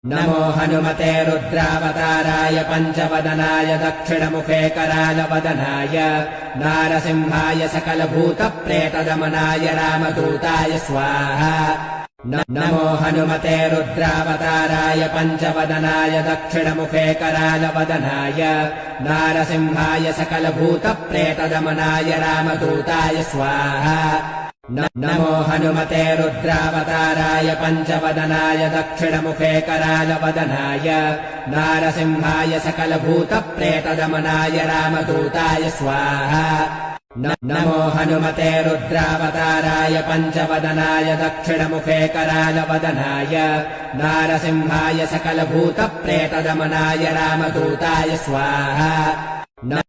नमो हनुमते रुद्रावताराय पञ्चवदनाय दक्षिणमुखे करालवदनाय नारसिंहाय सकलभूतप्रेतदमनाय रामदूताय स्वाहा। नमो हनुमते रुद्रावताराय पञ्चवदनाय दक्षिणमुखे करालवदनाय नारसिंहाय सकलभूतप्रेतदमनाय रामदूताय स्वाहा। नमो हनुमते रुद्रावताराय पञ्चवदनाय दक्षिणमुखे करालवदनाय नारसिंहाय सकलभूतप्रेतदमनाय रामदूताय स्वाहा। नमो हनुमते रुद्रावताराय पञ्चवदनाय दक्षिणमुखे करालवदनाय नारसिंहाय सकलभूतप्रेतदमनाय रामदूताय स्वाहा।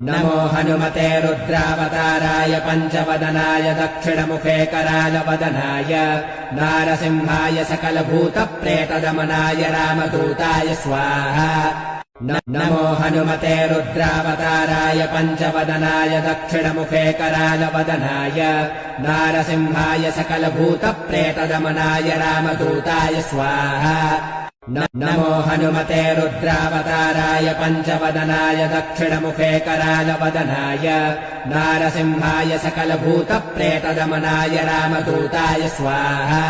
नमो हनुमते रुद्रावताराय पञ्चवदनाय दक्षिणमुखे करालवदनाय नारसिंहाय सकलभूतप्रेतदमनाय रामदूताय स्वाहा। नमो हनुमते रुद्रावताराय पञ्चवदनाय दक्षिणमुखे करालवदनाय नारसिंहाय सकलभूतप्रेतदमनाय रामदूताय स्वाहा। नमो हनुमते रुद्रावताराय पञ्चवदनाय दक्षिणमुखे करालवदनाय नारसिंहाय सकलभूतप्रेतदमनाय रामदूताय स्वाहा।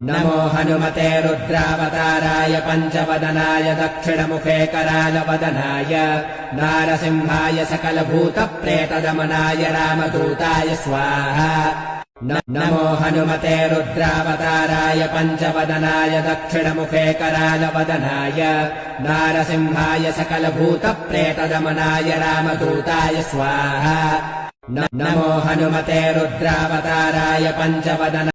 नमो हनुमते रुद्रावताराय पञ्चवदनाय दक्षिणमुखे करालवदनाय नारसिंहाय सकलभूतप्रेतदमनाय रामदूताय स्वाहा। नमो हनुमते रुद्रावताराय पञ्चवदनाय दक्षिणमुखे करालवदनाय नारसिंहाय सकलभूतप्रेतदमनाय रामदूताय स्वाहा। नमो हनुमते रुद्रावताराय पञ्चवदनाय